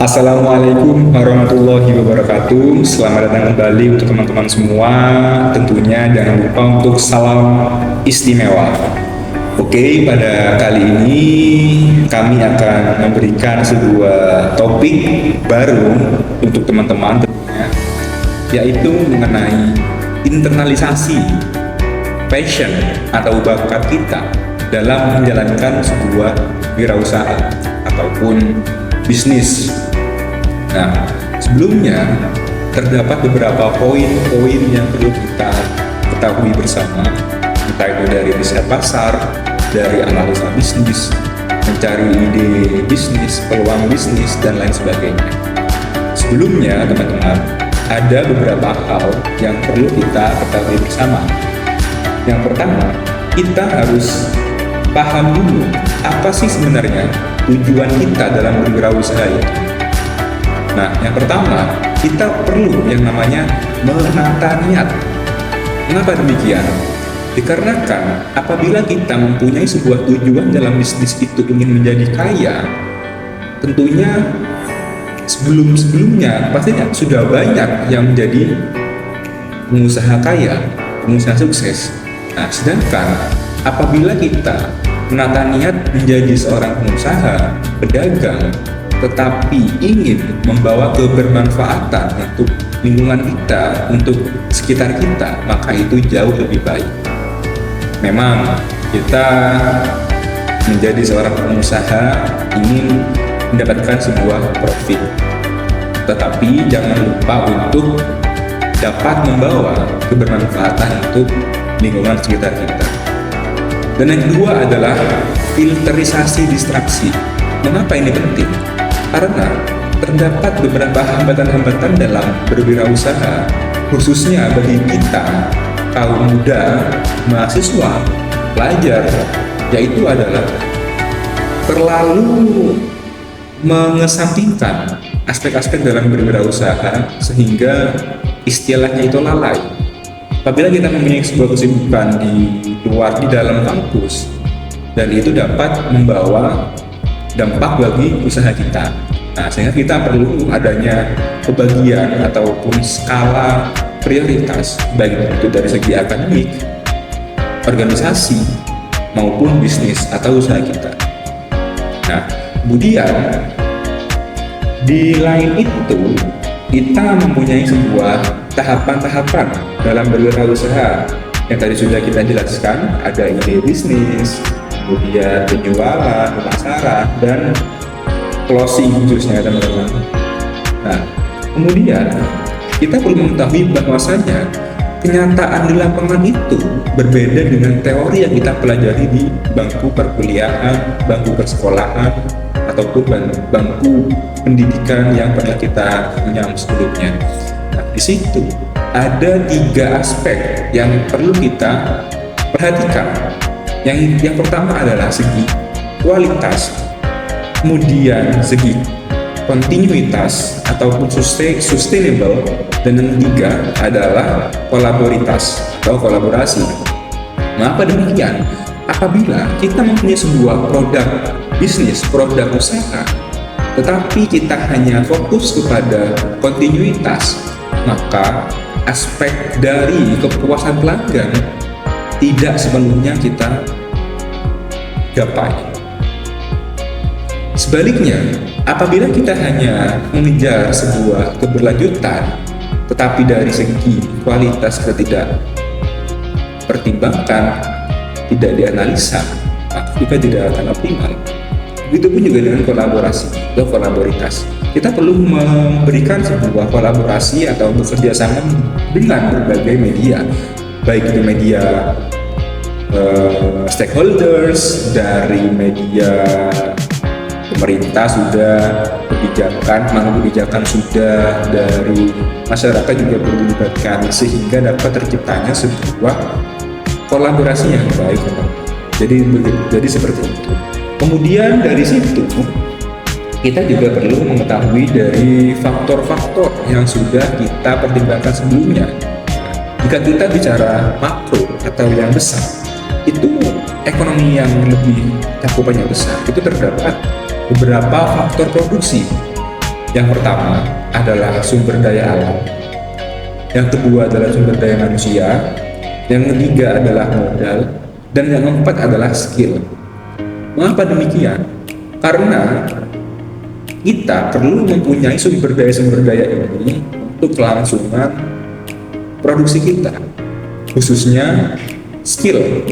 Assalamualaikum warahmatullahi wabarakatuh. Selamat datang kembali untuk teman-teman semua. Tentunya jangan lupa untuk salam istimewa. Oke, pada kali ini kami akan memberikan sebuah topik baru untuk teman-teman tentunya, yaitu mengenai internalisasi passion atau bakat kita dalam menjalankan sebuah wirausaha ataupun bisnis. Nah, sebelumnya terdapat beberapa poin-poin yang perlu kita ketahui bersama, entah itu dari riset pasar, dari analisa bisnis, mencari ide bisnis, peluang bisnis, dan lain sebagainya. Sebelumnya, teman-teman, ada beberapa hal yang perlu kita ketahui bersama. Yang pertama, kita harus paham dulu apa sih sebenarnya tujuan kita dalam berwirausaha itu. Nah, yang pertama, kita perlu yang namanya menata niat. Mengapa demikian? Dikarenakan apabila kita mempunyai sebuah tujuan dalam bisnis itu ingin menjadi kaya, tentunya sebelum-sebelumnya pastinya sudah banyak yang menjadi pengusaha kaya, pengusaha sukses. Nah, sedangkan apabila kita menata niat menjadi seorang pengusaha, pedagang, tetapi ingin membawa kebermanfaatan untuk lingkungan kita, untuk sekitar kita, maka itu jauh lebih baik. Memang kita menjadi seorang pengusaha ingin mendapatkan sebuah profit, tetapi jangan lupa untuk dapat membawa kebermanfaatan untuk lingkungan sekitar kita. Dan yang kedua adalah filterisasi distraksi. Mengapa ini penting? Karena terdapat beberapa hambatan-hambatan dalam berwirausaha, khususnya bagi kita, kaum muda, mahasiswa, pelajar, yaitu adalah terlalu mengesampingkan aspek-aspek dalam berwirausaha sehingga istilahnya itu lalai. Apabila kita mempunyai sebuah kesibukan di dalam kampus, dan itu dapat membawa dampak bagi usaha kita. Nah, sehingga kita perlu adanya kebagian ataupun skala prioritas, baik itu dari segi akademik, organisasi, maupun bisnis atau usaha kita. Nah, kemudian di lain itu, kita mempunyai sebuah tahapan-tahapan dalam berwirausasaha yang tadi sudah kita jelaskan. Ada ide bisnis, kemudian penjualan, pemasaran, dan closing khususnya, teman-teman. Nah, kemudian kita perlu mengetahui bahwasanya kenyataan di lapangan itu berbeda dengan teori yang kita pelajari di bangku perkuliahan, bangku persekolahan, ataupun bangku pendidikan yang pernah kita punya sebelumnya. Nah, di situ ada 3 aspek yang perlu kita perhatikan. Yang pertama adalah segi kualitas, kemudian segi kontinuitas ataupun sustainable, dan yang ketiga adalah kolaboritas atau kolaborasi. Mengapa demikian? Apabila kita mempunyai sebuah produk bisnis, produk usaha, tetapi kita hanya fokus kepada kontinuitas, maka aspek dari kepuasan pelanggan tidak sepenuhnya kita gapai. Sebaliknya, apabila kita hanya mengejar sebuah keberlanjutan, tetapi dari segi kualitas kita tidak pertimbangkan, tidak dianalisa, maka kita tidak akan optimal. Begitupun juga dengan kolaborasi atau kolaboritas. Kita perlu memberikan sebuah kolaborasi atau bekerja sama dengan berbagai media, baik itu media stakeholders, dari media pemerintah sudah, kebijakan sudah, dari masyarakat juga perlu dilibatkan, sehingga dapat terciptanya sebuah kolaborasi yang baik. Jadi seperti itu. Kemudian dari situ kita juga perlu mengetahui dari faktor-faktor yang sudah kita pertimbangkan sebelumnya. Jika kita bicara makro atau yang besar, itu ekonomi yang lebih cakupannya besar, itu terdapat beberapa faktor produksi. Yang pertama adalah sumber daya alam, yang kedua adalah sumber daya manusia, yang ketiga adalah modal, dan yang keempat adalah skill. Mengapa demikian? Karena kita perlu mempunyai sumber daya ini untuk kelangsungan produksi kita, khususnya skill.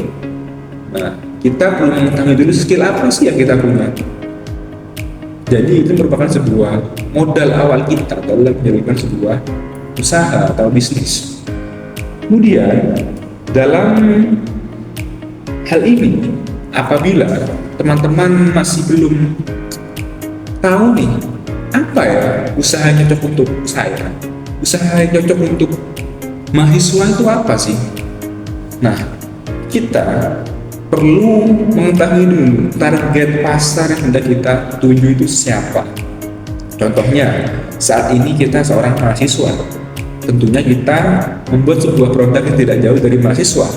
Nah, kita perlu mengetahui dulu skill apa sih yang kita punya. Jadi itu merupakan sebuah modal awal kita dalam menjalankan sebuah usaha atau bisnis. Kemudian dalam hal ini, apabila teman-teman masih belum tahu nih apa ya usaha yang cocok untuk saya, usaha yang cocok untuk mahasiswa itu apa sih? Nah, kita perlu mengetahui dulu target pasar yang hendak kita tuju itu siapa. Contohnya, saat ini kita seorang mahasiswa, tentunya kita membuat sebuah produk yang tidak jauh dari mahasiswa.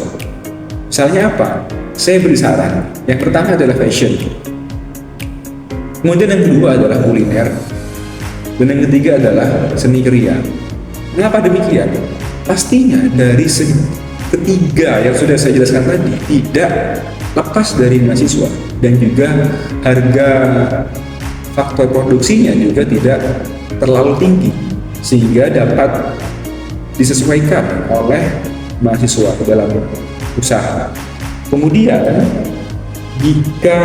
Misalnya apa? Saya beri saran. Yang pertama adalah fashion, kemudian yang kedua adalah kuliner, dan yang ketiga adalah seni kriya. Mengapa demikian? Pastinya dari ketiga yang sudah saya jelaskan tadi tidak lepas dari mahasiswa, dan juga harga faktor produksinya juga tidak terlalu tinggi sehingga dapat disesuaikan oleh mahasiswa ke dalam usaha. Kemudian jika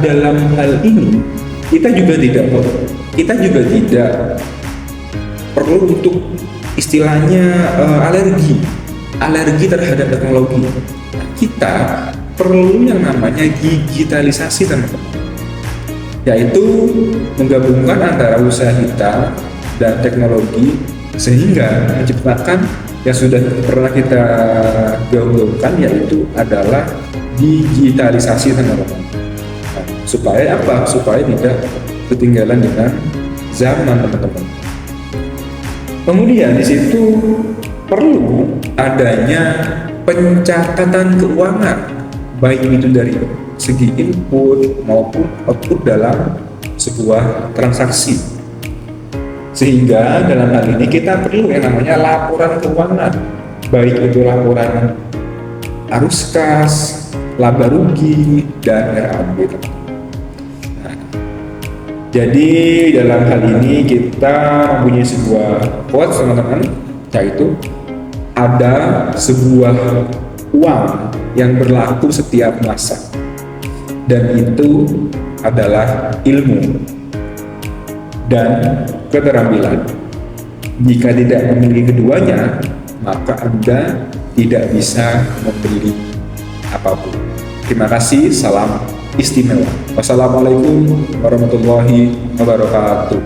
dalam hal ini kita juga tidak perlu untuk istilahnya alergi terhadap teknologi. Kita perlu yang namanya digitalisasi, teman-teman, yaitu menggabungkan antara usaha kita dan teknologi sehingga menciptakan yang sudah pernah kita gaungkan, yaitu adalah digitalisasi, teman-teman. Nah, supaya apa? Supaya tidak ketinggalan dengan zaman, teman-teman. Kemudian di situ perlu adanya pencatatan keuangan, baik itu dari segi input maupun output dalam sebuah transaksi. Sehingga dalam hal ini kita perlu yang namanya laporan keuangan, baik itu laporan arus kas, laba rugi, dan RAB. Nah, jadi dalam hal ini kita mempunyai sebuah quote, teman-teman, yaitu ada sebuah uang yang berlaku setiap masa, dan itu adalah ilmu dan keterampilan. Jika tidak memiliki keduanya, maka Anda tidak bisa membeli apapun. Terima kasih, salam istimewa. Wassalamualaikum warahmatullahi wabarakatuh.